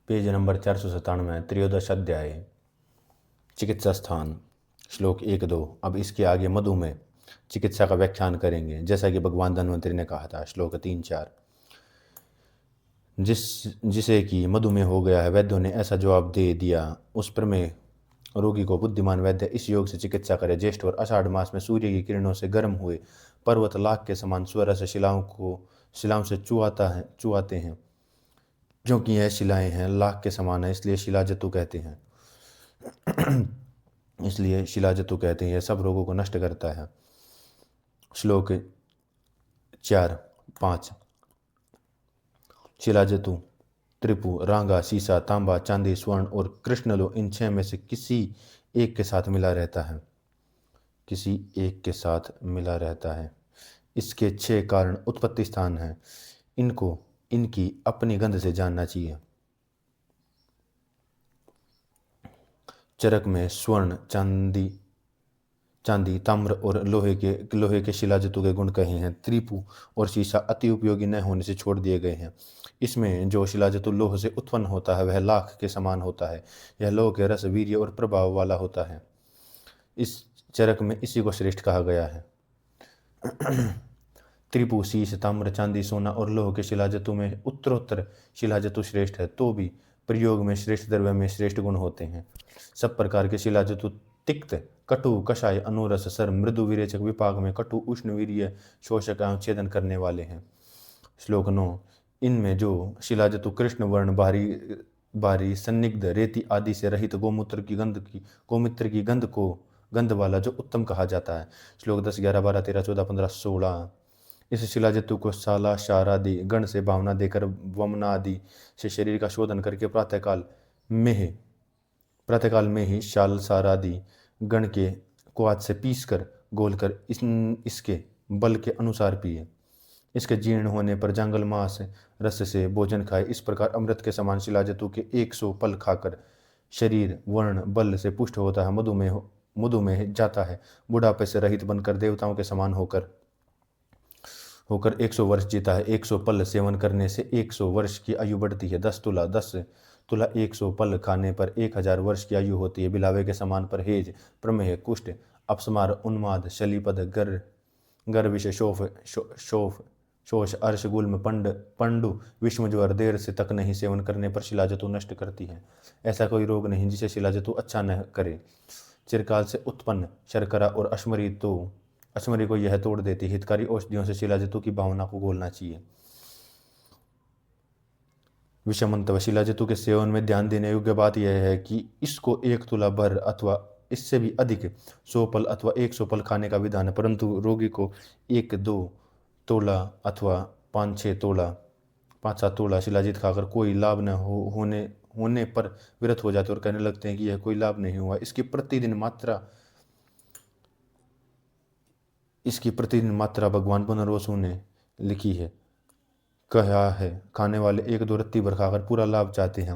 Page number 497, त्रयोदश अध्याय, चिकित्सा स्थान, श्लोक 1-2। अब इसके आगे मधुमेह चिकित्सा का व्याख्यान करेंगे, जैसा कि भगवान धन्वंतरि ने कहा था। श्लोक 3-4। जिसे कि मधुमेह हो गया है, वैद्यों ने ऐसा जवाब दे दिया, उस प्रमेह रोगी को बुद्धिमान वैद्य इस योग से चिकित्सा करे। ज्येष्ठ और आषाढ़ मास में सूर्य की किरणों से गर्म हुए पर्वत लाख के समान स्वरस शिलाओं से चुआते हैं। क्योंकि यह शिलाएं हैं लाख के समान है, इसलिए शिलाजतु कहते हैं। यह सब रोगों को नष्ट करता है। श्लोक 4-5। शिलाजतु त्रिपु, रांगा, सीसा, तांबा, चांदी, स्वर्ण और कृष्णलो, इन 6 में से किसी एक के साथ मिला रहता है। इसके 6 कारण उत्पत्ति स्थान हैं। इनको इनकी अपनी गंध से जानना चाहिए। चरक में स्वर्ण, चांदी, ताम्र और लोहे के शिलाजतु के गुण कहे हैं। त्रिपु और शीशा अति उपयोगी न होने से छोड़ दिए गए हैं। इसमें जो शिलाजतु लोह से उत्पन्न होता है वह लाख के समान होता है। यह लोह के रस, वीर्य और प्रभाव वाला होता है। इस चरक में इसी को श्रेष्ठ कहा गया है। त्रिपु, शीश, ताम्र, चांदी, सोना और लोह के शिलाजतु में उत्तरोत्तर शिलाजतु श्रेष्ठ है, तो भी प्रयोग में श्रेष्ठ द्रव्य में श्रेष्ठ गुण होते हैं। सब प्रकार के शिलाजतु तिक्त, कटु, कषाय, अनुरस, सर, मृदु विरेचक विपाक में कटु, उष्ण, वीर्य शोषक एवं छेदन करने वाले हैं। श्लोक 9। इनमें जो शिलाजतु कृष्ण वर्ण, बारी, सन्निग्ध, रेती आदि से रहित गोमूत्र की गंध वाला जो उत्तम कहा जाता है। श्लोक 10, 11, 12, 13, 14, 15, 16। इस शिलाजतु को साला, शारादि गण से भावना देकर वमना आदि से शरीर का शोधन करके प्रातःकाल में ही शाल, सारादि गण के क्वाथ से पीस कर घोलकर इसके बल के अनुसार पिए। इसके जीर्ण होने पर जांगल मास रस से भोजन खाए। इस प्रकार अमृत के समान शिलाजतु के 100 पल खाकर शरीर वर्ण बल से पुष्ट होता है, मधुमेह जाता है, बुढ़ापे से रहित बनकर देवताओं के समान होकर 100 वर्ष जीता है। 100 पल सेवन करने से 100 वर्ष की आयु बढ़ती है। 10 तुला 100 पल खाने पर 1000 वर्ष की आयु होती है। बिलावे के समान परहेज प्रमेह, कुष्ठ, अपस्मार, उन्माद, शलीपद, गर्विश, शोष, अर्श, गुल्म, पंडु, विषमज्वर देर से तक नहीं सेवन करने पर शिलाजतु नष्ट करती है। ऐसा कोई रोग नहीं जिसे शिलाजतु अच्छा न करे। चिरकाल से उत्पन्न शर्करा और अश्मरी को यह तोड़ देती। हितकारी औषधियों से शिलाजतु की भावना को घोलना चाहिए। विषमंतव, शिलाजतु के सेवन में ध्यान देने योग्य बात यह है कि इसको 1 तुला भर अथवा इससे भी अधिक 100 पल अथवा 100 पल खाने का विधान है, परंतु रोगी को 1-2 तोला अथवा 5-7 तोला शिलाजित खाकर कोई लाभ न होने पर विरत हो जाते और कहने लगते हैं कि यह कोई लाभ नहीं हुआ। इसकी प्रतिदिन मात्रा भगवान पुनर्वसु ने लिखी है, कहा है। खाने वाले 1-2 रत्ती भर खाकर पूरा लाभ चाहते हैं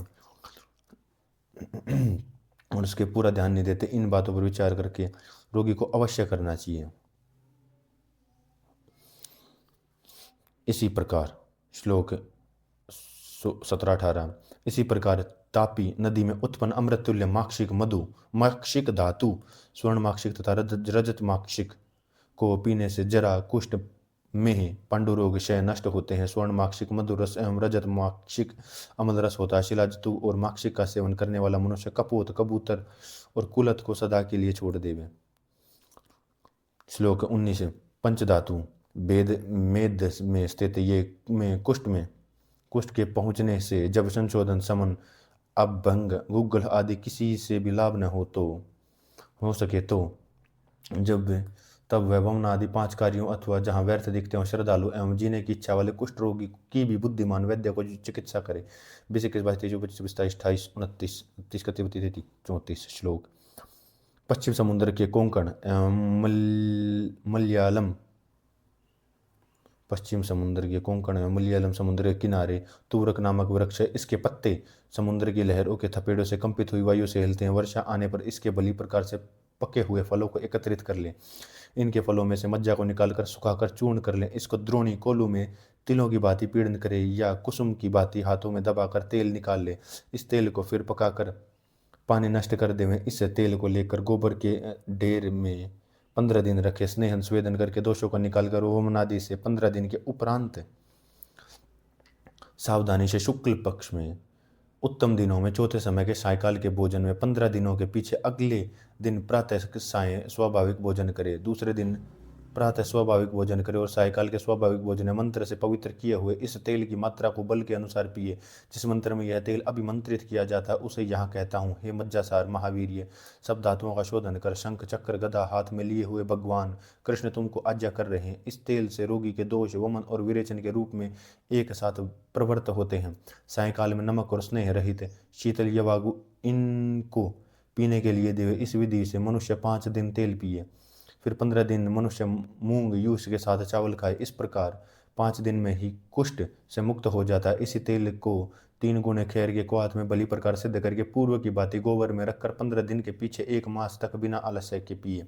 और उसके पूरा ध्यान नहीं देते। इन बातों पर विचार करके रोगी को अवश्य करना चाहिए। इसी प्रकार श्लोक 17-18। इसी प्रकार तापी नदी में उत्पन्न अमृतुल्य माक्षिक धातु, स्वर्ण माक्षिक तथा रजत माक्षिक को पीने से जरा, कुष्ठ, मेह, पांडु रोग क्षय नष्ट होते हैं। स्वर्ण माक्षिक मधुर रस एवं रजत माक्षिक अमल रस होता है। शिलाजतु और माक्षिक का सेवन करने वाला मनुष्य कपोत, कबूतर और कुलत को सदा के लिए छोड़ देवे। श्लोक 19। पंचधातु मेद में स्थित ये में कुष्ठ के पहुँचने से जब संशोधन, समन, अभंग, गुग्गल आदि किसी से भी लाभ न हो सके तो तब वह वमना आदि 5 कार्यों अथवा जहाँ व्यर्थ दिखते हो श्रद्धालु एवं जीने की इच्छा वाले कुष्ठ रोगी की भी बुद्धिमान वैद्य को चिकित्सा करे। 20, 21, 22, 23, 25, 27, 28, 29, 30, 31, 34। श्लोक। पश्चिम समुद्र के कोंकण एवं मलयालम समुद्र के किनारे तूरक नामक वृक्ष है। इसके पत्ते समुद्र की लहरों के थपेड़ों से कंपित हुई वायु से हिलते हैं। वर्षा आने पर इसके भली प्रकार से पके हुए फलों को एकत्रित कर लें। इनके फलों में से मज्जा को निकालकर सुखाकर चूर्ण कर लें। इसको द्रोणी कोलू में तिलों की भांति पीड़न करें या कुसुम की भांति हाथों में दबाकर तेल निकाल ले। इस तेल को फिर पकाकर पानी नष्ट कर देवें। इस तेल को लेकर गोबर के ढेर में 15 दिन रखे। स्नेहन स्वेदन करके दोषों को निकालकर ओम आदि से 15 दिन के उपरांत सावधानी से शुक्ल पक्ष में उत्तम दिनों में चौथे समय के सायकाल के भोजन में 15 दिनों के पीछे अगले दिन प्रातः साय स्वाभाविक भोजन करे। दूसरे दिन प्रातः स्वाभाविक भोजन करे और सायकाल के स्वाभाविक भोजन में मंत्र से पवित्र किए हुए इस तेल की मात्रा को बल के अनुसार पिए। जिस मंत्र में यह तेल अभिमंत्रित किया जाता है उसे यहाँ कहता हूँ। हे मज्जासार महावीर्य, सब धातुओं का शोधन कर शंख चक्र गदा हाथ में लिए हुए भगवान कृष्ण तुमको आज्ञा कर रहे हैं। इस तेल से रोगी के दोष वमन और विरेचन के रूप में एक साथ प्रवृत्त होते हैं। सायकाल में नमक और स्नेह रहित शीतल यवागु इनको पीने के लिए देवे। इस विधि से मनुष्य 5 दिन तेल पिए, फिर 15 दिन मनुष्य मूंग यूस के साथ चावल खाए। इस प्रकार 5 दिन में ही कुष्ठ से मुक्त हो जाता है। इसी तेल को 3 गुने खैर के क्वाथ में भली प्रकार सिद्ध करके पूर्व की बाती गोबर में रखकर 15 दिन के पीछे 1 मास तक बिना आलस्य के पिए।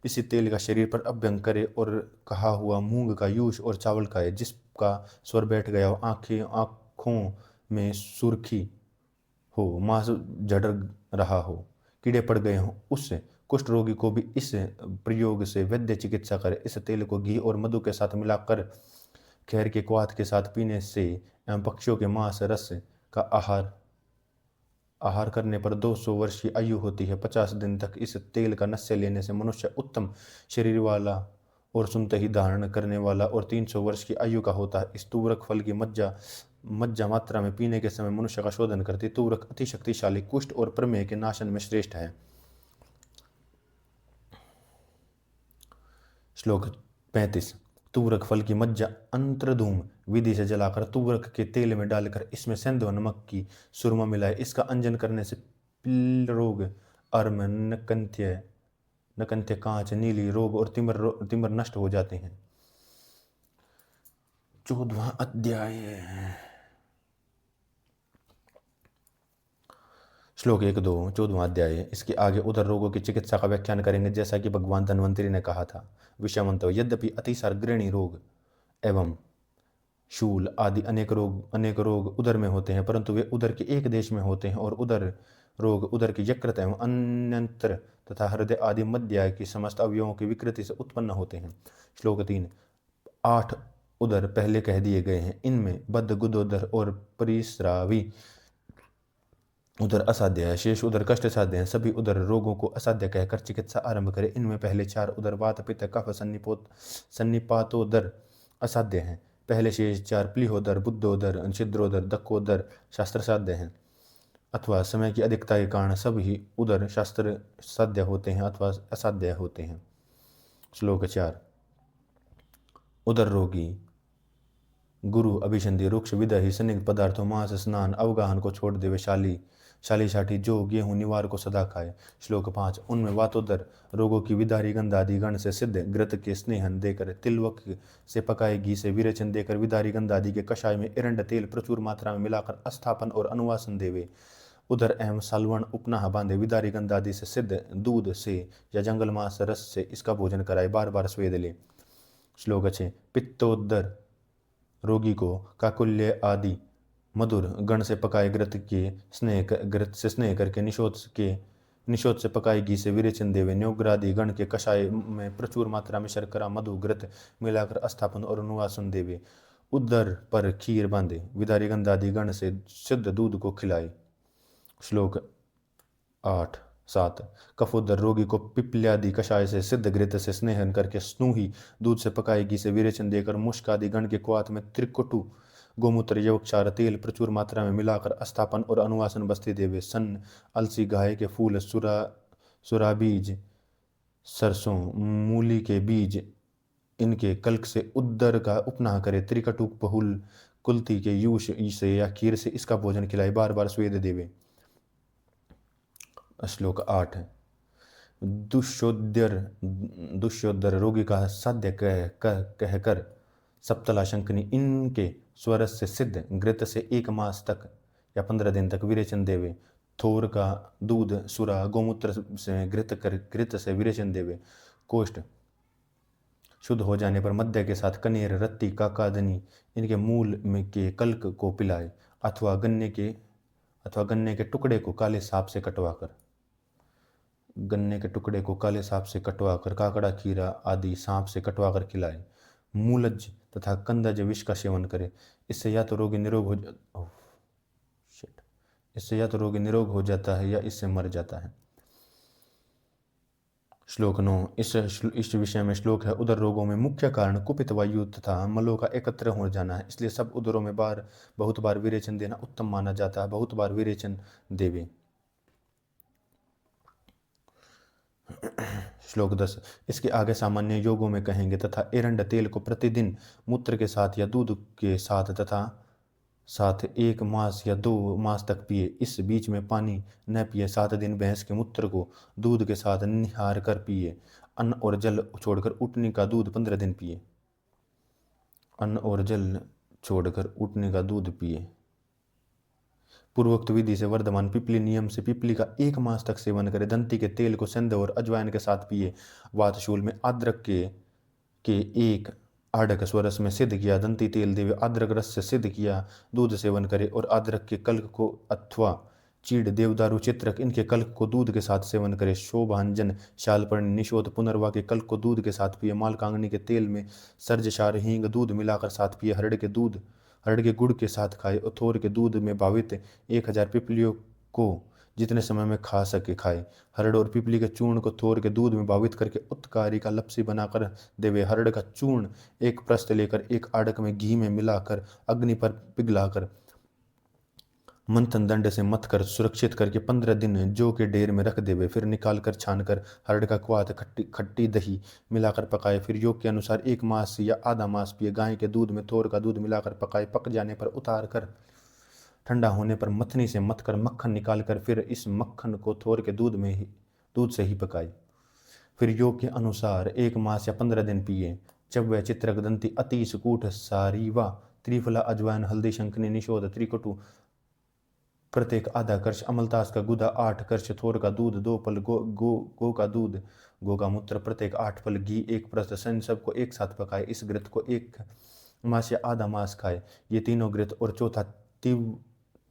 इसी तेल का शरीर पर अभ्यंग करे और कहा हुआ मूंग का यूस और चावल खाए। जिसका स्वर बैठ गया हो, आँखों में सुर्खी हो, मांस झड़ रहा हो, कीड़े पड़ गए हों, उस कुष्ठ रोगी को भी इस प्रयोग से वैद्य चिकित्सा करे। इस तेल को घी और मधु के साथ मिलाकर खैर के क्वाथ के साथ पीने से एवं पक्षियों के मांस रस का आहार करने पर 200 वर्ष की आयु होती है। 50 दिन तक इस तेल का नस्य लेने से मनुष्य उत्तम शरीर वाला और सुनते ही धारण करने वाला और 300 वर्ष की आयु का होता है। इस तुवरक फल की मज्जा मात्रा में पीने के समय मनुष्य का शोधन करती। तुवरक अति शक्तिशाली कुष्ठ और प्रमेह के नाशन में श्रेष्ठ है। श्लोक 35। तुवरक फल की मज्जा अंतरधूम विधि से जलाकर तुवरक के तेल में डालकर इसमें सेंधव नमक की सुरमा मिलाए। इसका अंजन करने से पिल्ल रोग, अर्म, नकंत्य, कांच, नीली रोग और तिमर नष्ट हो जाते हैं। 14वां अध्याय। श्लोक 1-2 14वां अध्याय। इसके आगे उधर रोगों की चिकित्सा का व्याख्यान करेंगे जैसा कि भगवान धन्वंतरी ने कहा था। विषयमंतव्य। यद्यपि अतिसार, गृहिणी रोग एवं शूल आदि अनेक रोग उदर में होते हैं, परंतु वे उदर के एक देश में होते हैं और उदर रोग उदर की यकृत एवं अन्यंत्र तथा हृदय आदि मध्य की समस्त अवयवों की विकृति से उत्पन्न होते हैं। श्लोक 3। 8 उदर पहले कह दिए गए हैं। इनमें बद्ध, गुदोदर और परिस्रावी उदर असाध्य है। शेष उदर कष्ट साध्य हैं। सभी उदर रोगों को असाध्य कहकर चिकित्सा आरंभ करें। इनमें पहले 4 उदर वात, पित्त, कफ, सन्निपातोदर असाध्य हैं। पहले शेष 4 प्लीहोदर, बुद्धोदर, छिद्रोदर, दक्कोदर शास्त्र साध्य हैं, अथवा समय की अधिकता के कारण सब ही उदर शास्त्र साध्य होते हैं अथवा असाध्य होते हैं। श्लोक 4। उदर रोगी गुरु अभिसंधि, रुक्ष, विदहि, स्निग्ध पदार्थों, मांस, स्नान, अवगाहन को छोड़ देवे। शाली छाटी जो गेहूं निवार को सदा खाए। श्लोक 5। उनमें वातोदर रोगों की विदारी गंध आदि गण से सिद्ध घृत के स्नेहन देकर, तिलवक से पकाए घी से विरेचन देकर, विदारी गंध आदि के कषाय में एरंड तेल प्रचुर मात्रा में मिलाकर अस्थापन और अनुवासन देवे। उदर एवं सालवण उपनाह बांधे। विदारी गंध आदि से सिद्ध दूध से या जंगल मांस रस से इसका भोजन कराए। बार बार स्वेद ले। श्लोक 6। पित्तोदर रोगी को काकुल्य आदि मधुर गण से पकाए घृत से स्नेह करके निषोध से पकाए घी से विरेचन देवे। न्योग्रादि गण के कषाय में प्रचुर मात्रा में शर्करा, मधु, घृत मिलाकर अस्थापन और अनुवासन देवे। उदर पर खीर बांधे। विदारी गंध आदि गण से शुद्ध दूध को खिलाए। श्लोक 7। कफोदर रोगी को पिप्ल्यादि कषाय से सिद्ध घृत से स्नेहन करके स्नूही दूध से पकाए घी से विरेचन देकर मुष्क आदि गण के क्वाथ में त्रिकुटु, गोमूत्र, यवक्षार तेल प्रचुर मात्रा में मिलाकर अस्थापन और अनुवासन बस्ती देवे। सन, अलसी, गाय के फूल, सुराबीज, सरसों, मूली के बीज इनके कल्क से उदर का उपनाह करे। त्रिकटुक, बहुल, कुल्ती के यूष से या खीर से इसका भोजन खिलाए। बार बार स्वेद देवे। श्लोक 8। दुष्योदर रोगी का साध्य कहकर सप्तला शंकनी इनके स्वरस से सिद्ध घृत से 1 मास तक या 15 दिन तक विरेचन देवे। थोर का दूध सुरा गोमूत्र से घृत से विरेचन देवे। कोष्ठ शुद्ध हो जाने पर मध्य के साथ कनेर, रत्ती, काकादनी इनके मूल में के कल्क को पिलाए, अथवा गन्ने के टुकड़े को काले सांप से कटवाकर, काकड़ा, खीरा आदि सांप से कटवाकर खिलाए। मूलज तथा कंदज विष का सेवन करे। इससे या तो रोगी निरोग हो जाता है या इससे मर जाता है। श्लोक 9। इस विषय में श्लोक है। उदर रोगों में मुख्य कारण कुपित वायु तथा मलों का एकत्र हो जाना है, इसलिए सब उदरों में बहुत बार विरेचन देना उत्तम माना जाता है। बहुत बार विरेचन देवे। श्लोक 10। इसके आगे सामान्य योगों में कहेंगे। तथा एरंड तेल को प्रतिदिन मूत्र के साथ या दूध के साथ तथा 1 मास या 2 मास तक पिए। इस बीच में पानी न पिए। 7 दिन भैंस के मूत्र को दूध के साथ निहार कर पिए। अन्न और जल छोड़कर ऊँटनी का दूध 15 दिन पिए। पूर्वोक्त विधि से वर्धमान पिपली नियम से पिपली का 1 मास तक सेवन करे। दंती के तेल को सेंध और अजवाइन के साथ पिए। वातशूल में अदरक के 1 आढ़क स्वरस में सिद्ध किया दंती तेल देवे। अदरक रस से सिद्ध किया दूध सेवन करे। और अदरक के कल्क को अथवा चीड़, देवदारू, चित्रक इनके कल्क को दूध के साथ सेवन करे। शोभांजन, शालपर्णी, निशोध, पुनर्वा के कल्क को दूध के साथ पिए। मालकांगनी के तेल में सर्जशार, हींग, दूध मिलाकर साथ पिए। हरड़ के गुड़ के साथ खाए। और थोर के दूध में भावित 1000 पिपलियों को जितने समय में खा सके खाए। हरड़ और पिपली के चूर्ण को थोर के दूध में भावित करके उत्कारी का लपसी बनाकर देवे। हरड़ का चूर्ण 1 प्रस्त लेकर 1 आड़क में घी में मिलाकर अग्नि पर पिघलाकर मंथन दंड से मथ कर सुरक्षित करके 15 दिन जौ के ढेर में रख देवे। फिर निकाल कर छानकर हरड़ का क्वाथ, खट्टी दही मिलाकर पकाए। फिर योग के अनुसार 1 मास या आधा मास पिए। गाय के दूध में थोर का दूध मिलाकर पकाए। पक जाने पर उतार कर ठंडा होने पर मथनी से मथ कर मक्खन निकाल कर फिर इस मक्खन को थोर के दूध से ही पकाए। फिर योग के अनुसार 1 मास या 15 दिन पिए। चव्य, चित्रक, दंती, अतीश, कूट, सारीवा, त्रिफला, अजवाइन, हल्दी, शंखनी, निशोध, त्रिकटु प्रत्येक आधा कर्ष। अमलतास का गुदा 8 कर्ष। थोर का दूध 2 पल। गो का दूध, गो का मूत्र प्रत्येक 8 पल। घी 1 प्रस्त। सन सबको एक साथ पकाए। इस घृत को 1 मास या आधा मास खाए। ये तीनों घृत और चौथा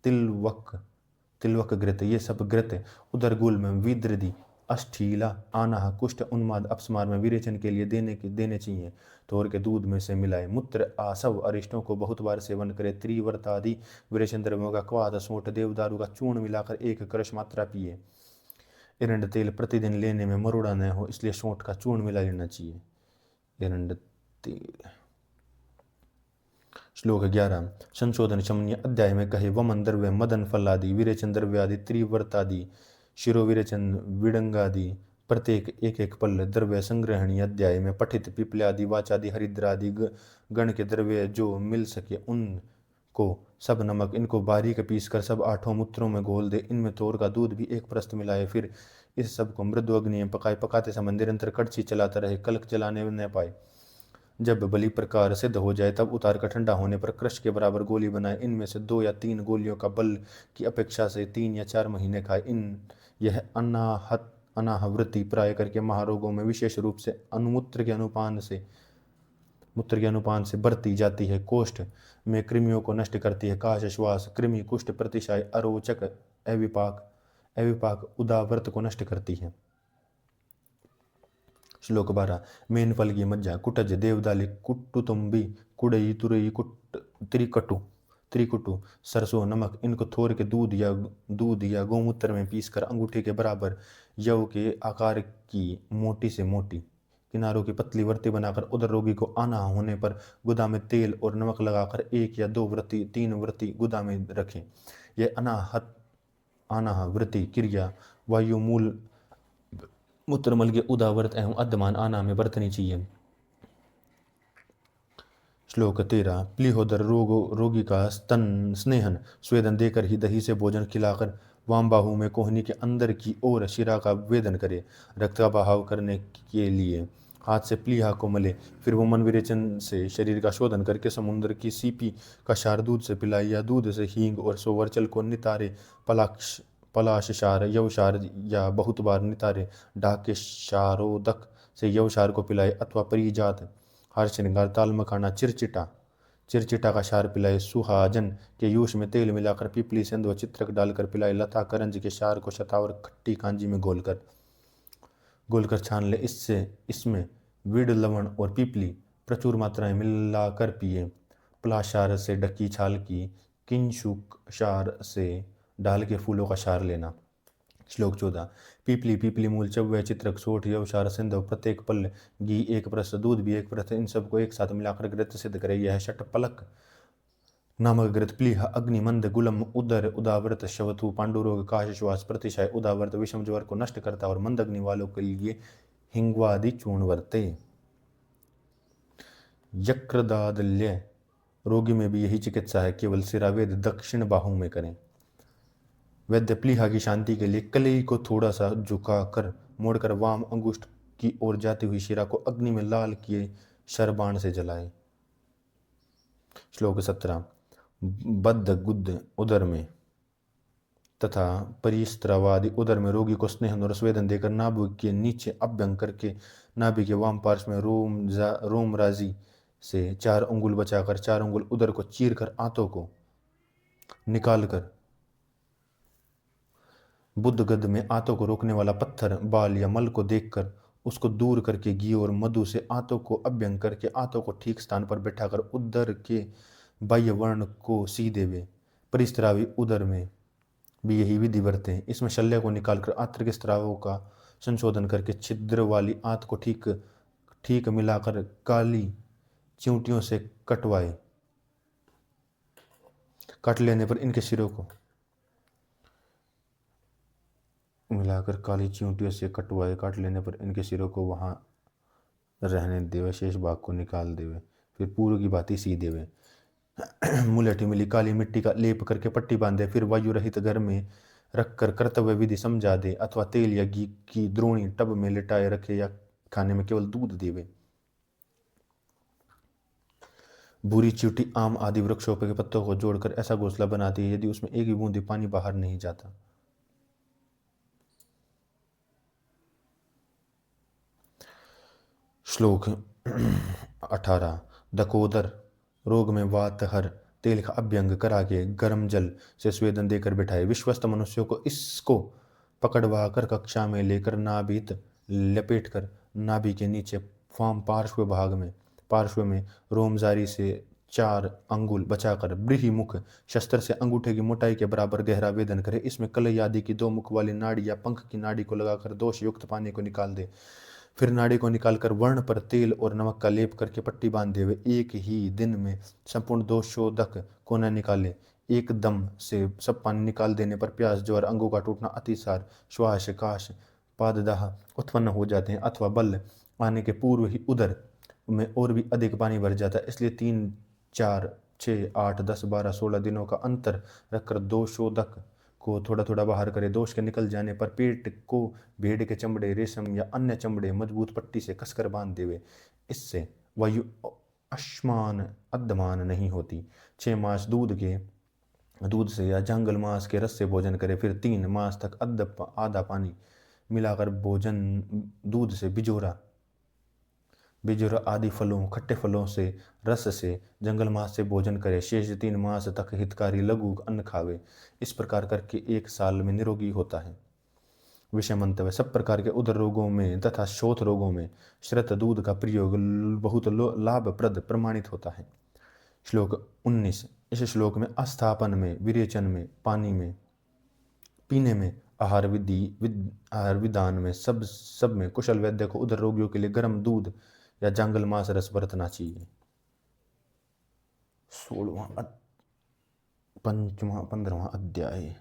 तिलवक घृत, ये सब घृत उदरगुल में विदृधि, अष्ठीला, आनाह, कुष्ठ, उन्माद, अपस्मार में विरेचन के लिए देने चाहिए। थोर के दूध में से मिलाए। मूत्र आसव अरिष्टों को बहुत बार सेवन करे। त्रिवर्तादि विरेचन द्रव्यों का क्वाथ, सोंठ, देवदारू का चूर्ण मिलाकर 1 कलश मात्रा पिए। एरंड तेल प्रतिदिन लेने में मरोड़ा न हो, इसलिए सोंठ का चूर्ण मिला लेना चाहिए। एरंड तेल। श्लोक 11। संशोधन शमनीय अध्याय में कहे वमन द्रव्य, मदन फल आदि, विरेचन द्रव्य आदि, त्रिवर्तादि, शिरोविरेचन, विडंगादि प्रत्येक 1 पल द्रव्य संग्रहणी अध्याय में पठित। पिपल्यादि, वाचादि, हरिद्रादि गण के द्रव्य जो मिल सके उनको सब नमक इनको बारीक पीस कर सब 8 मूत्रों में घोल दे। इनमें थोर का दूध भी 1 प्रस्त मिलाए। फिर इस सब को मृदु अग्नि में पकाए। पकाते समय निरंतर कड़छी चलाता रहे, कल्क चलाने न पाए। जब बलि प्रकार सिद्ध हो जाए तब उतार कर ठंडा होने पर क्रश के बराबर गोली बनाए। इनमें से 2 या 3 गोलियों का बल की अपेक्षा से 3 या 4 महीने खाए। यह अनाहवृत्ति प्राय करके महारोगों में विशेष रूप से मूत्र के अनुपान से बढ़ती जाती है। कोष्ठ में कृमियों को नष्ट करती है। काश, श्वास, कृमि, कुष्ठ, प्रतिशाय, अरोचक, अविपाक उदाव्रत को नष्ट करती है। श्लोक 12। मेनफल की मज्जा, कुटज, देवदाली, कुट्टुतुम्बी, कुड़ई, तुरई, त्रिकुटु, सरसों, नमक इनको थोर के दूध या गोमूत्र में पीसकर अंगूठे के बराबर यव के आकार की मोटी से मोटी किनारों की पतली वृत्ति बनाकर उदर रोगी को आना होने पर गुदा में तेल और नमक लगाकर 1 या 2 वृत्ति 3 वृत्ति गुदा में रखें। यह अनाह वृत्ति क्रिया वायु मूल मूत्रमल के उदावर्त एवं अध्यमान आना में बरतनी चाहिए। श्लोक 13। प्लीहोदर रोगी का स्तन स्नेहन स्वेदन देकर ही दही से भोजन खिलाकर वाम बाहु में कोहनी के अंदर की ओर शिरा का वेदन करे। रक्त का बहाव करने के लिए हाथ से प्लीहा को मले। फिर वो मन विरेचन से शरीर का शोधन करके समुद्र की सीपी का क्षार दूध से पिलाए या दूध से हींग और सोवरचल को नितारे पलाशसार यवसार या बहुत बार नितारे ढाक के शारोदक से यवसार को पिलाए, अथवा परिजात हार श्रृंगार ताल मखाना चिरचिटा चिरचिटा का सार पिलाए, सुहाजन के यूष में तेल मिलाकर पीपली सिंध व चित्रक डालकर पिलाए, लता करंज के सार को शतावर खट्टी कांजी में घोलकर छान ले, इससे इसमें विड लवण और पीपली प्रचुर मात्रा में मिलाकर पिए। पलाशार से ढकी छाल की किंशुक सार से डाल के फूलों का सार लेना। श्लोक 14। पीपली पीपली मूल चव्य चित्रक सोठ यवसार सिंधव प्रत्येक पल घी एक प्रस्त दूध भी एक प्रस्त, इन सबको एक साथ मिलाकर घृत सिद्ध करे। यह षटपलक नामक घृत प्लीह अग्नि मंद गुलम उदर उदावर्त शवथु पांडुरोग काश श्वास प्रतिशय उदावर्त विषम ज्वर को नष्ट करता और मंद अग्नि वालों के लिए हिंगवादि चूर्ण वर्ते। यकृदादल्य रोगी में भी यही चिकित्सा है, केवल सिरावेद दक्षिण बाहु में करें। वैद्य प्लीहा की शांति के लिए कलेई को थोड़ा सा झुकाकर मोड़कर वाम अंगुष्ठ की ओर जाती हुई शिरा को अग्नि में लाल किए शरबाण से जलाए। श्लोक 17। बद्ध गुद्ध उदर में तथा परिस्त्रवादि उदर में रोगी को स्नेहन और स्वेदन देकर नाभि के नीचे अभ्यंग करके नाभि के वाम पार्श्व में रोम राजी से 4 अंगुल बचाकर 4 अंगुल उदर को चीर कर आंतों को निकालकर बुद्ध गद में आंतों को रोकने वाला पत्थर बाल या मल को देखकर उसको दूर करके घी और मधु से आंतों को अभ्यंग करके आंतों को ठीक स्थान पर बैठाकर उदर के बाह्य वर्ण को सी देवे। परिस्त्रावी उदर में भी यही विधि बरतें। इसमें शल्य को निकालकर आंतरिक स्त्रावों का संशोधन करके छिद्र वाली आंत को ठीक ठीक मिलाकर काली चिंटियों से काट लेने पर इनके सिरों को मिलाकर काली चिंटियों से काट लेने पर इनके सिरों को वहां रहने देवे, शेष भाग को निकाल देवे, फिर पूर्व की भांति सी देवे। मुलेठी मिली काली मिट्टी का लेप करके पट्टी बांधे, फिर वायु रहित घर में रखकर कर्तव्य विधि समझा दे, अथवा तेल या घी की द्रोणी टब में लिटाए रखे या खाने में केवल दूध देवे। भूरी चींटी आम आदि वृक्षों के पत्तों को जोड़कर ऐसा घोंसला बनाती है यदि उसमें एक भी बूंदी पानी बाहर नहीं जाता। श्लोक 18। दकोदर रोग में वात हर तेल का अभ्यंग करा के गर्म जल से स्वेदन देकर बिठाए। विश्वस्त मनुष्यों को इसको पकड़वा कर कक्षा में लेकर नाभित लपेट कर नाभि के नीचे फार्म पार्श्व में रोमजारी से 4 अंगुल बचाकर ब्रीहिमुख शस्त्र से अंगूठे की मोटाई के बराबर गहरा वेदन करे। इसमें कलई आदि की 2 मुख वाली नाड़ी या पंख की नाड़ी को लगाकर दोष युक्त पानी को निकाल दे। फिर नाड़ी को निकालकर वर्ण पर तेल और नमक का लेप करके पट्टी बांध देवे। एक ही दिन में संपूर्ण दोषोदक को न निकाले। एक दम से सब पानी निकाल देने पर प्यास, ज्वर, अंगों का टूटना, अतिसार, श्वास काश, पाददाह उत्पन्न हो जाते हैं, अथवा बल आने के पूर्व ही उदर में और भी अधिक पानी भर जाता है। इसलिए 3, 4, 6, 8, 10, 12, 16 दिनों का अंतर रखकर दोषोदक को थोड़ा थोड़ा बाहर करे। दोष के निकल जाने पर पेट को भेड़ के चमड़े, रेशम या अन्य चमड़े मजबूत पट्टी से कसकर बांध देवे। इससे वायु अश्मान अद्धमान नहीं होती। 6 मास दूध से या जंगल मांस के रस से भोजन करे। फिर 3 मास तक आधा पानी मिलाकर भोजन दूध से बिजोरा आदि फलों, खट्टे फलों से, रस से, जंगल मांस से भोजन करे। शेष 3 मास तक हितकारी लघु अन्न खावे। इस प्रकार करके 1 साल में निरोगी होता है। विषय मंतव्य। सब प्रकार के उदर रोगों में तथा शोथ रोगों में श्रत दूध का प्रयोग बहुत लाभप्रद प्रमाणित होता है। श्लोक 19। इस श्लोक में अस्थापन में, विरेचन में, पानी में, पीने में, आहार विधान में सब में कुशल वैद्य को उदर रोगियों के लिए गर्म दूध या जंगल मांस रस बरतना चाहिए। 15वां अध्याय।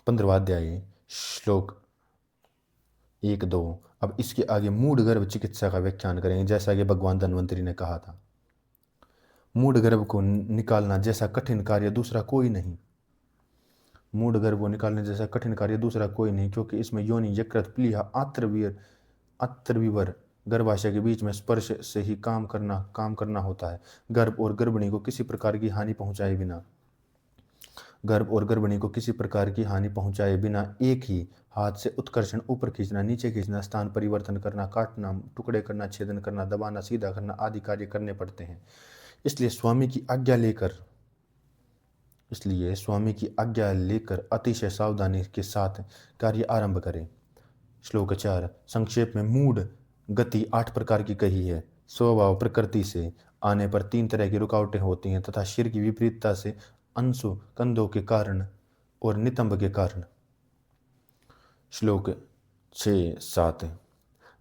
15वां अध्याय श्लोक 1-2। अब इसके आगे मूढ़ गर्भ चिकित्सा का व्याख्यान करेंगे। जैसा कि भगवान धन्वंतरी ने कहा था, मूढ़ गर्भ को निकालना जैसा कठिन कार्य दूसरा कोई नहीं। मूढ़ गर्भ को निकालने जैसा कठिन कार्य दूसरा कोई नहीं, क्योंकि इसमें योनि, यकृत, प्लीहा, आंत्रविवर गर्भाशय के बीच में स्पर्श से ही काम करना होता है। गर्भ और गर्भिणी को किसी प्रकार की हानि पहुंचाए बिना गर्भ और गर्भिणी को किसी प्रकार की हानि पहुंचाए बिना एक ही हाथ से उत्कर्षण, ऊपर खींचना, नीचे खींचना, स्थान परिवर्तन करना, काटना, टुकड़े करना, छेदन करना, दबाना, सीधा करना आदि कार्य करने पड़ते हैं। इसलिए स्वामी की आज्ञा लेकर अतिशय सावधानी के साथ कार्य आरंभ करें। श्लोक 4। संक्षेप में मूढ़ गति 8 प्रकार की कही है। स्वभाव प्रकृति से आने पर 3 तरह की रुकावटें होती हैं तथा शिर की विपरीतता से अंशु कंधों के कारण और नितंब के कारण। श्लोक 6-7।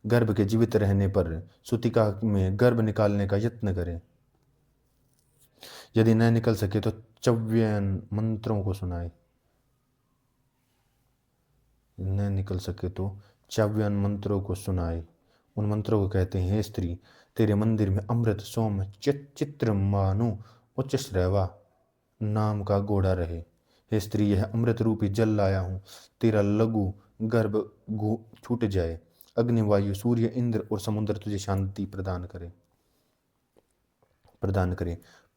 गर्भ के जीवित रहने पर सूतिका में गर्भ निकालने का यत्न करें। यदि न निकल सके तो च्यवन मंत्रों को सुनाए। न निकल सके तो च्यवन मंत्रों को सुनाए। उन मंत्रों को कहते हैं, हे स्त्री, तेरे मंदिर में अमृत, सोम, चित्र मानु, उच्च श्रवा नाम का घोड़ा रहे। हे स्त्री, यह अमृत रूपी जल लाया हूँ, तेरा लघु गर्भ छूट जाए। अग्नि, वायु, सूर्य, इंद्र और समुद्र तुझे शांति प्रदान करे।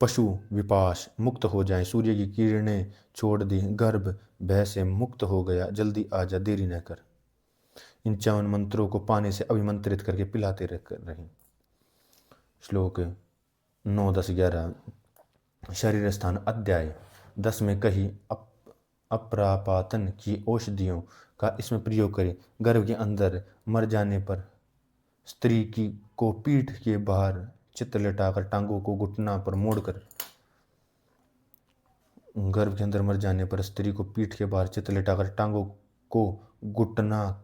पशु विपाश मुक्त हो जाए, सूर्य की किरणें छोड़ दी, गर्भ भय से मुक्त हो गया, जल्दी आ जा, देरी न कर। इन 54 मंत्रों को पानी से अभिमंत्रित करके पिलाते रहें। श्लोक 9, 10, 11। शरीर स्थान अध्याय 10 में कही अप्रापातन की औषधियों का इसमें प्रयोग करें। गर्भ के अंदर मर जाने पर स्त्री को पीठ के बाहर चित्त लेटाकर टांगों को घुटना पर मोड़कर गर्भ के अंदर मर जाने पर स्त्री को पीठ के बाहर चित्त लेटाकर टांगों को घुटना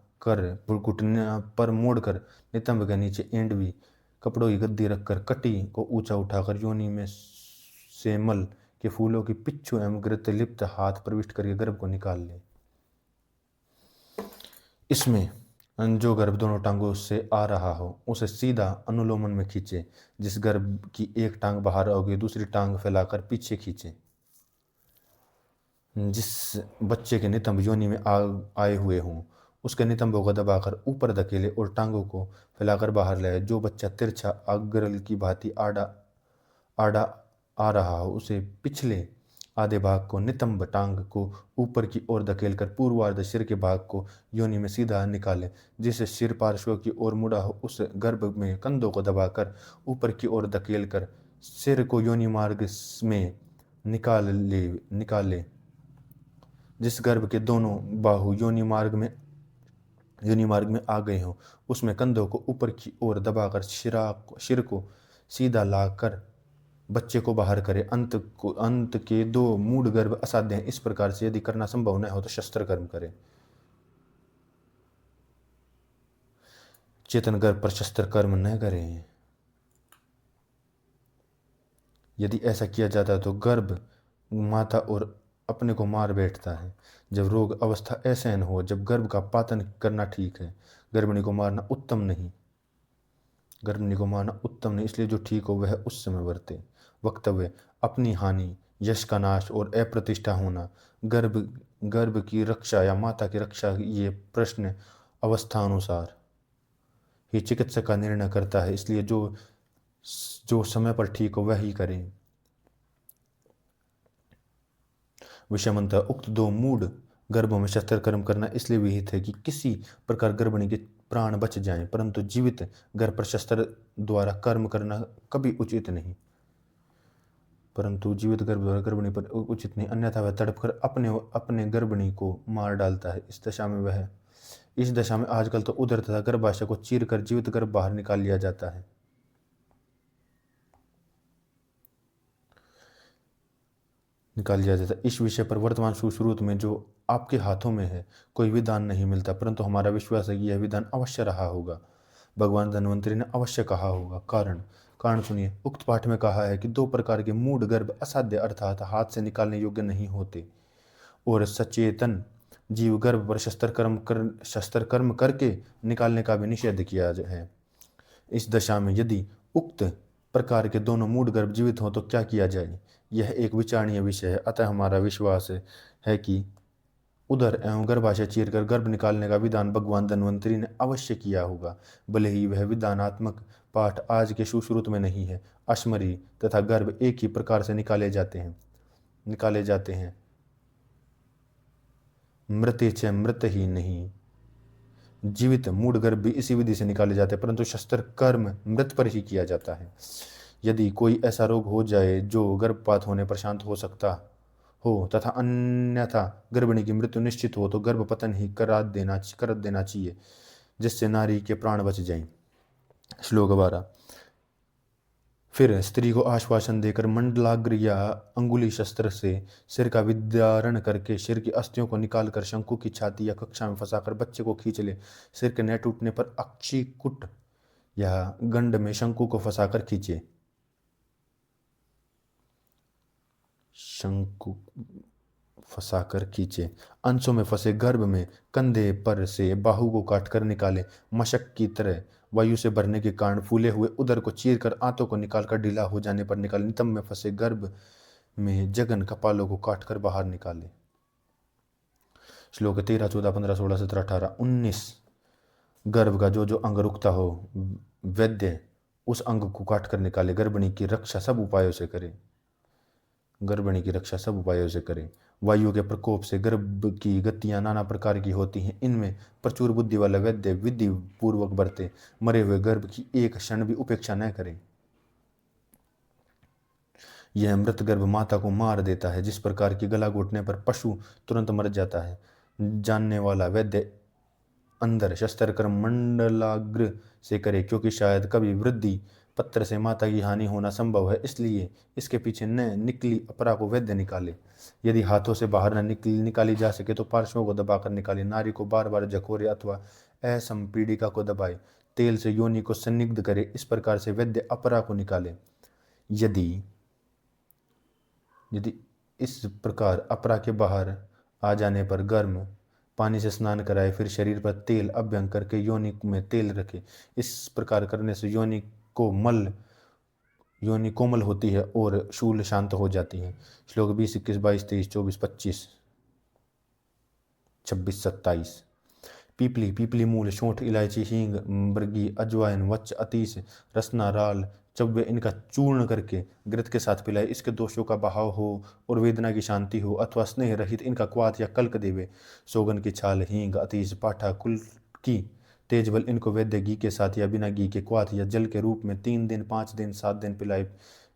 पर मोड़कर नितंब के नीचे एंडवी कपड़ों की गद्दी रखकर कटी को ऊंचा उठाकर योनि में से मल के फूलों की पिच्छु एवं घृत लिप्त हाथ प्रविष्ट करके गर्भ को निकाल ले। इसमें जो गर्भ दोनों टांगों से आ रहा हो उसे सीधा अनुलोमन में खींचे। जिस गर्भ की एक टांग बाहर होगी दूसरी टांग फैलाकर पीछे खींचे। जिस बच्चे के नितंब योनि में आए हुए हों उसके नितंबों को दबाकर ऊपर धकेले और टांगों को फैलाकर बाहर लाए। जो बच्चा तिरछा अग्रल की भांति आड़ा आ रहा हो उसे पिछले आधे भाग को नितंब टांग को ऊपर की ओर धकेलकर पूर्वार्ध सिर के भाग को योनि में सीधा निकाले। जिसे सिर पार्श्व की ओर मुड़ा हो उस गर्भ में कंधों को दबाकर ऊपर की ओर धकेलकर सिर को योनि मार्ग में निकाले। जिस गर्भ के दोनों बाहु योनि मार्ग में आ गए हों उसमें कंधों को ऊपर की ओर दबाकर सिर को सीधा लाकर बच्चे को बाहर करे। अंत के 2 मूढ़ गर्भ असाध्य हैं। इस प्रकार से यदि करना संभव न हो तो शस्त्र कर्म करे। चेतन गर्भ पर शस्त्र कर्म न करें। यदि ऐसा किया जाता है तो गर्भ माता और अपने को मार बैठता है। जब रोग अवस्था असहन हो, जब गर्भ का पातन करना ठीक है, गर्भिणी को मारना उत्तम नहीं। इसलिए जो ठीक हो वह उस समय वर्ते। वक्तव्य: अपनी हानि, यश का नाश और अप्रतिष्ठा होना, गर्भ की रक्षा या माता की रक्षा, ये प्रश्न अवस्थानुसार ही चिकित्सक का निर्णय करता है। इसलिए जो समय पर ठीक हो वह ही करें। विषमंत: उक्त 2 मूढ़ गर्भों में शस्त्र कर्म करना इसलिए विहित है कि किसी प्रकार गर्भिणी के प्राण बच जाएं, परंतु जीवित गर्भ पर शस्त्र द्वारा कर्म करना कभी उचित नहीं। गर्भिणी पर उचित नहीं, अन्यथा वह तड़पकर अपने गर्भिणी को मार डालता है। इस दशा में आजकल तो उदर तथा गर्भाशय को चीरकर जीवित गर्भ बाहर निकाल लिया जाता है। इस विषय पर वर्तमान सुश्रुत में जो आपके हाथों में है कोई विधान नहीं मिलता, परंतु हमारा विश्वास है कि यह विधान अवश्य रहा होगा। भगवान धन्वंतरी ने अवश्य कहा होगा। कारण सुनिए। उक्त पाठ में कहा है कि 2 प्रकार के मूढ़ गर्भ असाध्य अर्थात हाथ से निकालने योग्य नहीं होते और सचेतन जीव गर्भ पर शस्त्र कर्म करके निकालने का भी निषेध किया है। इस दशा में यदि उक्त प्रकार के दोनों मूढ़ गर्भ जीवित हों तो क्या किया जाए, यह एक विचारणीय विषय है। अतः हमारा विश्वास है कि उदर एवं गर्भाशय चीरकर गर्भ निकालने का विधान भगवान धन्वंतरी ने अवश्य किया होगा। भले ही वह विधानात्मक पाठ आज के सुश्रुत में नहीं है। अश्मरी तथा गर्भ एक ही प्रकार से निकाले जाते हैं। मृत्य च मृत ही नहीं। जीवित मूढ़ गर्भ भी इसी विधि से निकाले जाते हैं, परंतु शस्त्र कर्म मृत पर ही किया जाता है। यदि कोई ऐसा रोग हो जाए जो गर्भपात होने पर शांत हो सकता हो तथा अन्यथा गर्भिणी की मृत्यु निश्चित हो तो गर्भपतन ही कर देना चाहिए, जिससे नारी के प्राण बच जाएं। श्लोक 12। फिर स्त्री को आश्वासन देकर मंडलाग्र या अंगुली शस्त्र से सिर का विदारण करके सिर की अस्थियों को निकालकर शंकु की छाती या कक्षा में फंसाकर बच्चे को खींच ले। सिर के न टूटने पर अक्षिकुट या गंड में शंकु को फंसाकर खींचे। शंकु फंसाकर खींचे। अंशों में फंसे गर्भ में कंधे पर से बाहु को काटकर निकाले। मशक की तरह वायु से भरने के कारण फूले हुए उदर को चीरकर आंतों को निकालकर ढीला हो जाने पर निकाले। नितंब में फंसे गर्भ में जगन कपालों को काटकर बाहर निकाले। श्लोक 13, 14, 15, 16, 17, 18, 19। गर्भ का जो जो अंग रुकता हो वैद्य उस अंग को काटकर निकाले। गर्भिणी की रक्षा सब उपायों से करे। गर्भिणी की रक्षा सब उपायों से करे। वायु के प्रकोप से गर्भ की गतियां नाना प्रकार की होती हैं, इनमें प्रचुर बुद्धि वाला वैद्य विधि पूर्वक बरते। मरे हुए गर्भ की एक क्षण भी उपेक्षा न करे। यह मृत गर्भ माता को मार देता है, जिस प्रकार की गला घोटने पर पशु तुरंत मर जाता है। जानने वाला वैद्य अंदर शस्त्र कर्म मंडलाग्र से करे, क्योंकि शायद कभी वृद्धि पत्र से माता की हानि होना संभव है, इसलिए इसके पीछे न निकली अपरा को वैद्य निकाले। यदि हाथों से बाहर न निकाली जा सके तो पार्श्वों को दबाकर निकाले। नारी को बार बार जकोरे अथवा असंपीडिका को दबाए। तेल से योनि को संदिग्ध करे, इस प्रकार से वैद्य अपरा को निकाले। यदि इस प्रकार अपरा के बाहर आ जाने पर गर्म पानी से स्नान कराए, फिर शरीर पर तेल अभ्यंग करके योनि में तेल रखे। इस प्रकार करने से योनि कोमल होती है और शूल शांत हो जाती है। श्लोक 20, 21, 22, 23, 24, 25, 26, 27। पीपली मूल शोंठ इलायची हींग मृगी अजवाइन वच अतीस रसना राल चव्वे इनका चूर्ण करके घृत के साथ पिलाए। इसके दोषों का बहाव हो और वेदना की शांति हो, अथवा स्नेह रहित इनका क्वाथ या कल्क देवे। सोगन की छाल हींग अतीस पाठा कुल की तेजबल इनको वैद्य घी के साथ या बिना घी के क्वाथ या जल के रूप में 3 दिन 5 दिन 7 दिन पिलाए।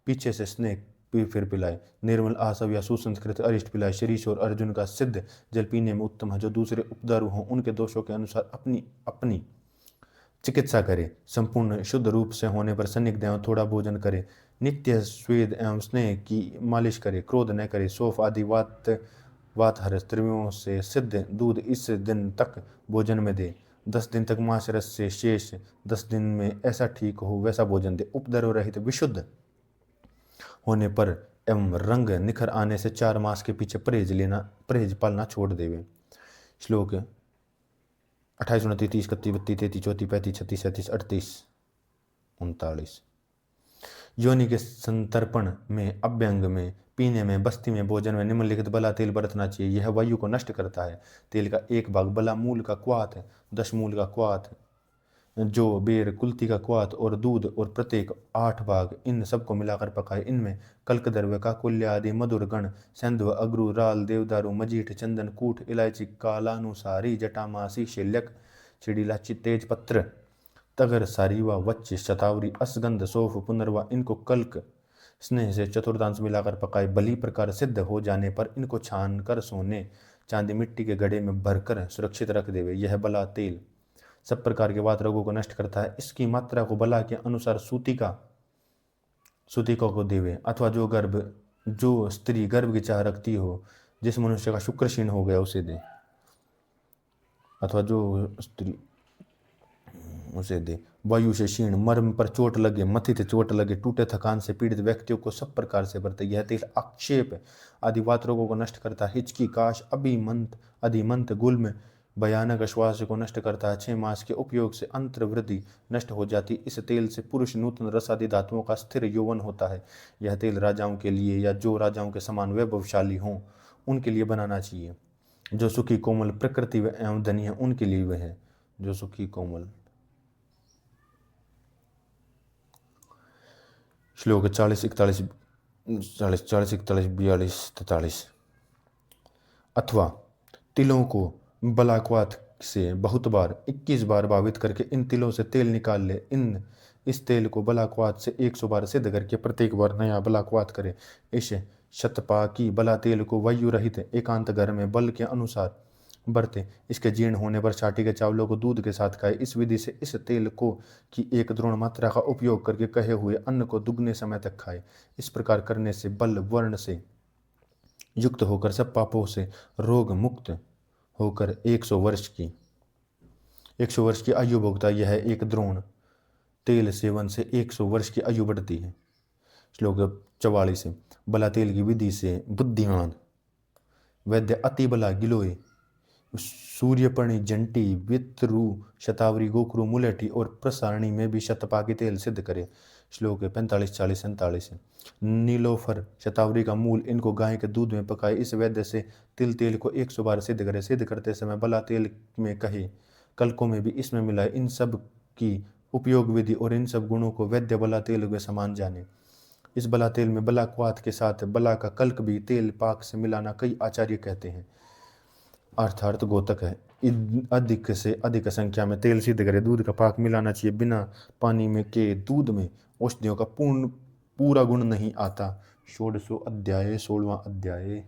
पीछे से स्नेह फिर पिलाए। निर्मल आसव या सुसंस्कृत अरिष्ट पिलाए। शिरीष और अर्जुन का सिद्ध जल पीने में उत्तम है। जो दूसरे उपदारू हों उनके दोषों के अनुसार अपनी अपनी चिकित्सा करे। संपूर्ण शुद्ध रूप से होने पर संदिग्ध एवं थोड़ा भोजन करे। नित्य स्वेद एवं स्नेह की मालिश करे। क्रोध न करे। सौंफ आदि वातहर द्रव्यों से सिद्ध दूध इस दिन तक भोजन में दे। 10 दिन तक मांस रस से शेष 10 दिन में ऐसा ठीक हो वैसा भोजन दे। उपद्रव रहित विशुद्ध होने पर एवं रंग निखर आने से 4 मास के पीछे परहेज पालना छोड़ देवे। श्लोक 28, 29, 30, 31, 32, 33, 34, 35, 36, 37, 38, 39। योनि के संतर्पण में अभ्यंग में पीने में बस्ती में भोजन में निम्नलिखित बला तेल बरतना चाहिए। यह वायु को नष्ट करता है। तेल का एक भाग बला मूल का क्वाथ, 10 मूल का क्वाथ, जो बेर कुल्ती का क्वाथ और दूध और प्रत्येक 8 भाग, इन सबको मिलाकर पकाए। इनमें कल्क द्रव्य का कुल्य आदि मधुर गण सेंधव अगरू राल देवदारू मजीठ चंदन कूट इलायची कालानुसारी जटामासी शिल्यक चिड़िलाची तेज पत्र तगर सारीवा वच्च शतावरी असगंध सौफ पुनर्वा इनको कल्क स्नेह से चतुर्थांश मिलाकर पकाए। भली प्रकार सिद्ध हो जाने पर इनको छान कर सोने चांदी मिट्टी के घड़े में भरकर सुरक्षित रख देवे। यह बला तेल सब प्रकार के वात रोगों को नष्ट करता है। इसकी मात्रा को बला के अनुसार सूतिका को देवे, अथवा जो स्त्री गर्भ की चाह रखती हो, जिस मनुष्य का शुक्र क्षीण हो गया उसे दे, अथवा जो स्त्री उसे दे। वायु से क्षीण, मर्म पर चोट लगे, मथित चोट लगे, टूटे थकान से पीड़ित व्यक्तियों को सब प्रकार से बरते। यह तेल आक्षेप आदि वात रोगों को नष्ट करता है। हिचकी काश अधिमंत गुल्म भयानक श्वास को नष्ट करता है। 6 मास के उपयोग से अंत्र वृद्धि नष्ट हो जाती। इस तेल से पुरुष नूतन रस आदि धातुओं का स्थिर यौवन होता है। यह तेल राजाओं के लिए या जो राजाओं के समान वैभवशाली हों उनके लिए बनाना चाहिए। जो सुखी कोमल प्रकृति एवं धनी है उनके लिए वह है। जो सुखी कोमल। श्लोक 40, 41, 42, 43, 44। अथवा तिलों को बलाक्वात से बहुत बार 21 बार भावित करके इन तिलों से तेल निकाल ले। इस तेल को बलाक्वात से 100 बार सिद्ध करके प्रत्येक बार नया बलाक्वात करे। इस शतपाकी बला तेल को वायु रहित एकांत घर में बल के अनुसार बरते। इसके जीर्ण होने पर छाटी के चावलों को दूध के साथ खाए। इस विधि से इस तेल को की एक द्रोण मात्रा का उपयोग करके कहे हुए अन्न को दुगने समय तक खाए। इस प्रकार करने से बल वर्ण से युक्त होकर सब पापों से रोग मुक्त होकर 100 वर्ष की आयु भोगता। यह एक द्रोण तेल सेवन से 100 वर्ष की आयु बढ़ती है। श्लोक 44। बला तेल की विधि से बुद्धिमान वैद्य अति बला गिलोय सूर्यपर्णी जंटी वित्रु शतावरी गोखरू मुलेठी और प्रसारणी में भी शतपाकी तेल सिद्ध करे। श्लोक 45, 40, 47। नीलोफर शतावरी का मूल इनको गाय के दूध में पकाए। इस वैद्य से तिल तेल को 100 बार सिद्ध करे। सिद्ध करते समय बला तेल में कहे कलकों में भी इसमें मिलाए। इन सब की उपयोग विधि और इन सब गुणों को वैद्य बला तेल के समान जाने। इस बला तेल में बला क्वाथ के साथ बला का कल्क भी तेल पाक से मिलाना कई आचार्य कहते हैं। अर्थात गोतक है। अधिक से अधिक संख्या में तेल सिद्ध करे। दूध का पाक मिलाना चाहिए। बिना पानी में के दूध में औषधियों का पूरा गुण नहीं आता। 16 अध्याय 16वां अध्याय।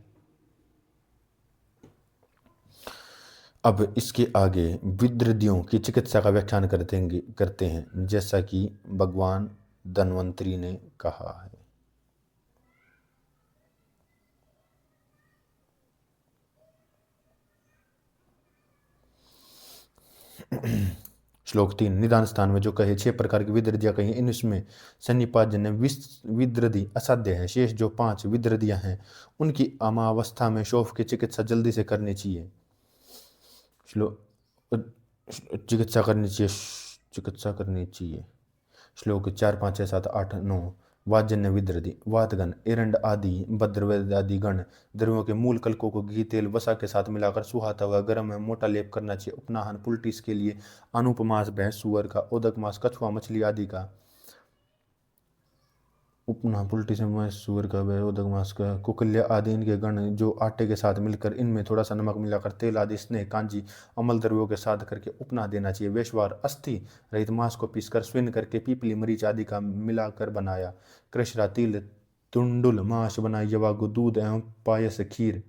अब इसके आगे विद्रदियों की चिकित्सा का व्याख्यान करते हैं जैसा कि भगवान धन्वंतरी ने कहा है। श्लोक 3। निदान स्थान में जो कहे 6 प्रकार की विद्रदियां कही, इनमें सन्निपातजन्य विद्रदि असाध्य है। शेष जो 5 विद्रदियां हैं उनकी अमावस्था में शोफ की चिकित्सा जल्दी से करनी चाहिए। चिकित्सा करनी चाहिए। श्लोक 4, 5, 6, 7, 8, 9। वाजन्य विद्रदि वातगण एरंड आदि भद्रवेद आदि गण द्रव्यों के मूल कलकों को घी तेल वसा के साथ मिलाकर सुहाता हुआ गर्म में मोटा लेप करना चाहिए। उपनाहन पुलटिस के लिए अनुपमास भैंस सुअर का, ओदक मांस कछुआ मछली आदि का, उपनाहन पुलटिस में सुअर का, ओदक मांस का, कुकल्या आदि इनके गण जो आटे के साथ मिलकर इनमें थोड़ा सा नमक मिलाकर तेल आदि स्नेह कांजी अमल द्रव्यों के साथ करके उपना देना चाहिए। वेशवार अस्थि रहित मांस को पीसकर स्विन करके पीपली मरीच आदि का मिलाकर बनाया। कृष्णा तिल तुंडुल मांस बनाई। यवागु दूध एवं पायस खीर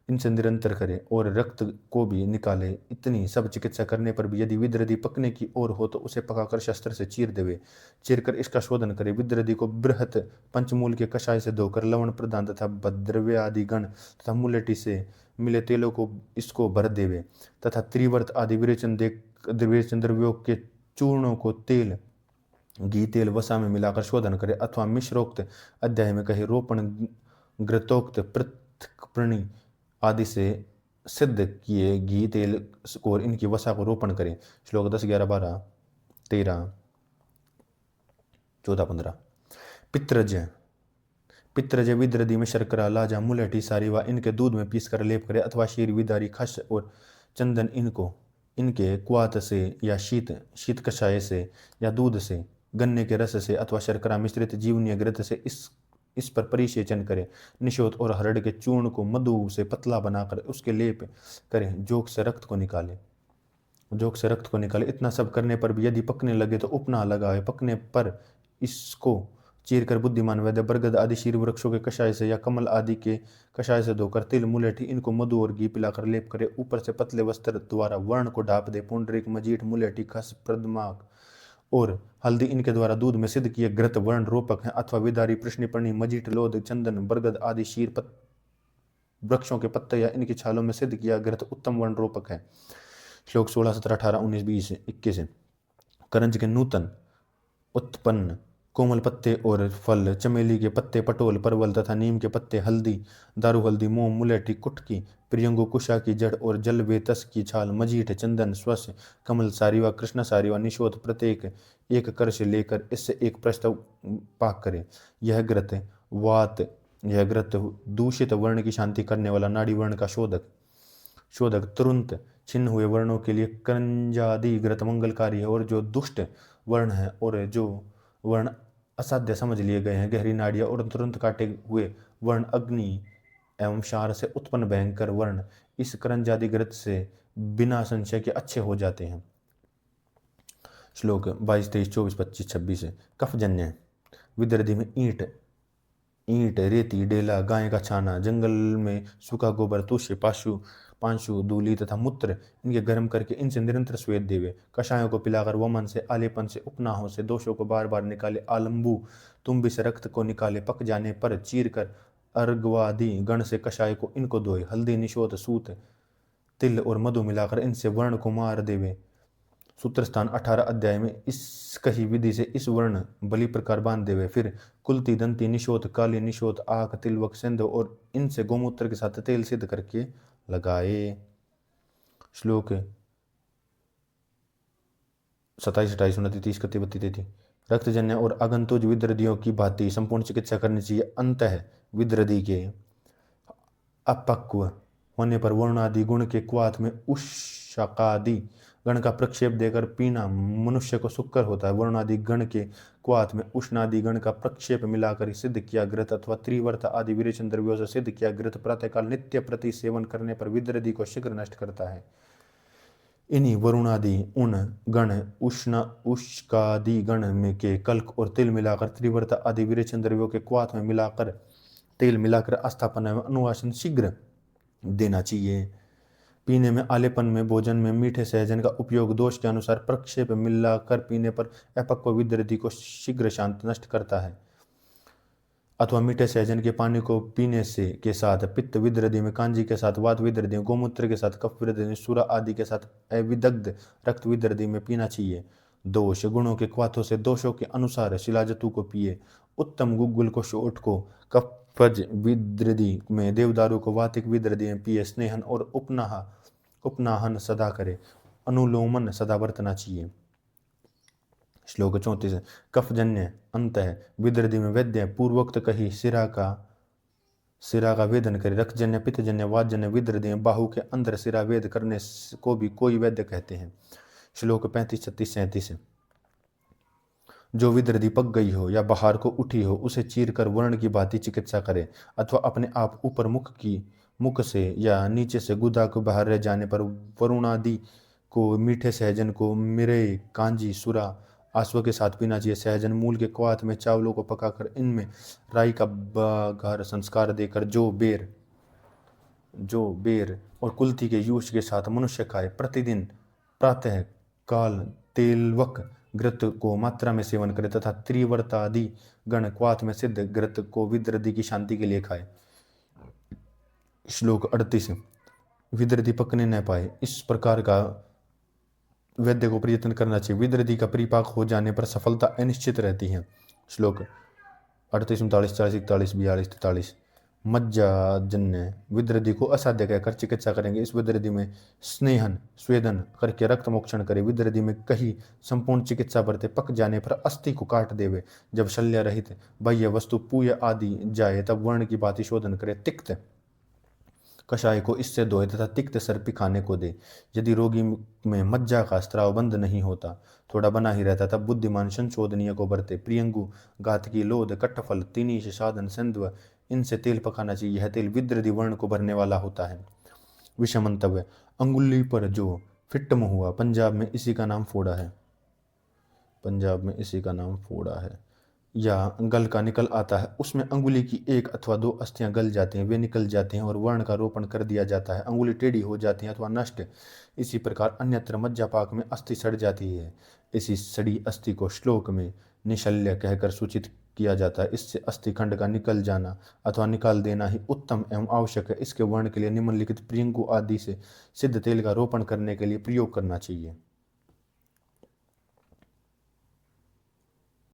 इनसे निरंतर करे और रक्त को भी निकाले। इतनी सब चिकित्सा करने पर भी यदि विद्रदि पकने की ओर हो तो उसे पकाकर शस्त्र से चीर देवे। चीरकर इसका शोधन करे। विद्रदि को बृहत पंचमूल के कषाय से धोकर लवण प्रदान तथा भद्रव्य आदि गण तथा मुलेटी से मिले तेलों को इसको भर देवे तथा त्रिवर्त आदि विरेचन द्रव्यों के चूर्णों को तेल घी तेल वसा में मिलाकर शोधन करे। अथवा मिश्रोक्त अध्याय में कहे रोपण घृतोक्त पृथक्प्रणी आदि से सिद्ध किए घी तेल और इनकी वसा को रोपण करें। श्लोक 10, 11, 12, 13, 14, 15। पित्रज विद्रदि में शर्करा लाजा मुलेठी सारीवा इनके दूध में पीसकर लेप करे अथवा शीर विदारी खस और चंदन इनके क्वात से या शीत कषाय से या दूध से गन्ने के रस से अथवा शर्करा मिश्रित जीवनीय घृत से इस पर परिसेचन करें। निशोत और हरड़ के चूर्ण को मधु से पतला बनाकर उसके लेप करें। जोक से रक्त को निकाले। इतना सब करने पर भी यदि पकने लगे तो उपना लगाए। पकने पर इसको चीरकर बुद्धिमान वैद्य बरगद आदि शीर वृक्षों के कषाय से या कमल आदि के कषाय से धोकर तिल मुलेठी इनको मधु और घी पिलाकर लेप करे। ऊपर से पतले वस्त्र द्वारा वर्ण को ढाप दे। पुंडरीक मजीठ मुलेठी खस प्रदमाक और हल्दी इनके द्वारा दूध में सिद्ध किए घृत वर्ण रोपक हैं। अथवा विदारी प्रश्निपर्णी मजीठ लोध चंदन बरगद आदि शीर वृक्षों के पत्ते या इनकी छालों में सिद्ध किया घृत उत्तम वर्ण रोपक है। श्लोक 16, 17, 18, 19, 20, 21। करंज के नूतन उत्पन्न कोमल पत्ते और फल, चमेली के पत्ते, पटोल, परवल तथा नीम के पत्ते, हल्दी, दारू हल्दी, मोम, मुलेठी, कुटकी, प्रियंगु, कुशा की जड़ और जल वेतस की छाल, मजीठ, चंदन, स्वस, कमल, सारीवा, कृष्ण सारीवा, निशोत प्रत्येक एक कर से लेकर इससे एक प्रस्ताव पाक करे। यह ग्रत दूषित वर्ण की शांति करने वाला, नाड़ी वर्ण का शोधक तुरंत छिन्न हुए वर्णों के लिए करंजादि ग्रत मंगलकारी है। और जो दुष्ट वर्ण है और जो वर्ण असाध्य समझ लिए गए हैं, गहरी नाड़ियां और तुरंत काटे हुए वर्ण अग्नि एवं क्षार से उत्पन्न भयंकर वर्ण इस करंजादि ग्रंथ से बिना संशय के अच्छे हो जाते हैं। श्लोक 22, 23, 24, 25, 26 है। कफजन्य विदर्धी में ईंट, ईंट, रेती, डेला, गाय का छाना, जंगल में सूखा गोबर, तुष्य, पांशु, धूलि तथा मूत्र इनके गर्म करके इनसे निरंतर स्वेद देवे। कषायों को पिलाकर वमन से, आलेपन से, उपनाहों से दोषों को बार बार निकाले। आलंबू तुम्बी से रक्त को निकाले। पक जाने पर चीर कर अर्घवादि गण से कषाय को इनको धोए। हल्दी, निशोत, सूत, तिल और मधु मिलाकर इनसे वर्ण को मार देवे। सूत्रस्थान 18 अध्याय में इस कही विधि से इस वर्ण बलि प्रकार बांध देवे। फिर कुलती, दंती, निशोत, काली, निशोत, आक, तिलवक, सिंधु और इनसे गोमूत्र के साथ तेल सिद्ध करके लगाए। श्लोक 27, 28, 29, 30, 31, 32, 33। रक्तजन्य और आगंतुज विदृधियों की भांति संपूर्ण चिकित्सा करनी चाहिए। अंतः विदृधि के अपक्व होने पर वरुणादि गुण के क्वाथ में उष्कादि गण का प्रक्षेप देकर पीना मनुष्य को सुखकर होता है। वरुणादि गण के क्वाथ में उष्णादि गण का प्रक्षेप मिलाकर सिद्ध किया घृत अथवा त्रिवर्त आदि विरेचन द्रव्यों से सिद्ध किया घृत प्रातःकाल नित्य प्रति सेवन करने पर विदृधि को शीघ्र नष्ट करता है। इन्हीं वरुणादि उन गण उष्कादि गण में के कल्क और तिल मिलाकर त्रिवर्त आदि विरेचन द्रव्यों के क्वाथ में मिलाकर तेल मिलाकर अस्थापना में अनुवासन शीघ्र देना चाहिए। पीने में, आलेपन में, भोजन में मीठे सहजन का उपयोग दोष के अनुसार प्रक्षेप मिलाकर पीने पर अपक्व विदृधि को शीघ्र शांत नष्ट करता है। अथवा मीठे सहजन के पानी को पीने से के साथ पित्त विदृधि में, कांजी के साथ वात विदृधि में, गोमूत्र के साथ कफ विदृधि में, सुरा आदि के साथ अविदग्ध रक्त विदृधि में पीना चाहिए। दोष गुणों के क्वाथों से दोषों के अनुसार शिलाजतु को पिए। उत्तम गुग्गुल को, शोठ को कफज विदृधि में, देवदारू को वातिक विदृधि में पिए। स्नेहन और उपनाहन सदा करे। अनुलोमन सदा बरतना चाहिए। श्लोक 34 है। कफजन्य अंतः विदृधि में वैद्य पूर्वोक्त कही सिरा का वेदन करे। रक्तजन्य, पित्तजन्य, वातजन्य विदृधि में बाहु के अंदर सिरा वेद करने को भी कोई वैद्य कहते हैं। श्लोक 35, 36, 37 है। जो विदृधि पक गई हो या बाहर को उठी हो उसे चीर कर वर्ण की भांति चिकित्सा करे। अथवा अपने आप ऊपर मुख से या नीचे से गुदा को बाहर रह जाने पर वरुणादि को, मीठे सहजन को मिरे, कांजी, सुरा, आंसू के साथ पीना चाहिए। सहजन मूल के क्वाथ में चावलों को पकाकर इनमें राई का बघार संस्कार देकर जो बेर और कुल्थी के यूष के साथ मनुष्य खाए। प्रतिदिन प्रातः काल तेलवक घृत को मात्रा में सेवन करे तथा त्रिवर्तादि गण क्वाथ में सिद्ध घृत को विदृधि की शांति के लिए खाए। श्लोक 38 विदृधि पकने न पाए इस प्रकार का वैद्य को प्रयत्न करना चाहिए। विदृधि का परिपाक हो जाने पर सफलता अनिश्चित रहती है। श्लोक 38, 39, 40, 41, 42, 43। मज्जाजन्य विदृधि को असाध्य कहकर चिकित्सा करेंगे। इस विदृधि में स्नेहन स्वेदन करके रक्त मोक्षण करे। विदृधि में कही संपूर्ण चिकित्सा बरते। पक जाने पर अस्थि को काट देवे। जब शल्य रहित बाह्य वस्तु पूय आदि जाए तब वर्ण की भांति शोधन करे। तिक्त कषाय को इससे धोए तथा तिक्त सर्पी खाने को दे। यदि रोगी में मज्जा का स्त्राव बंद नहीं होता, थोड़ा बना ही रहता, तब बुद्धिमान संशोधनीय को बरते। प्रियंगु, गातकी, लोध, कट्टफल, तिनीश, साधन, सिंधव इनसे तेल पकाना चाहिए। यह तेल विदृधि वर्ण को भरने वाला होता है। विषमंतव्य अंगुली पर जो फिट्टम हुआ, पंजाब में इसी का नाम फोड़ा है या गल का निकल आता है। उसमें अंगुली की एक अथवा दो अस्थियां गल जाती हैं, वे निकल जाते हैं और वर्ण का रोपण कर दिया जाता है। अंगुली टेढ़ी हो जाती है अथवा नष्ट। इसी प्रकार अन्यत्र मज्जापाक में अस्थि सड़ जाती है। इसी सड़ी अस्थि को श्लोक में निशल्य कहकर सूचित किया जाता है। इससे अस्थि खंड का निकल जाना अथवा निकाल देना ही उत्तम एवं आवश्यक है। इसके वर्ण के लिए निम्नलिखित प्रियंगु आदि से सिद्ध तेल का रोपण करने के लिए प्रयोग करना चाहिए।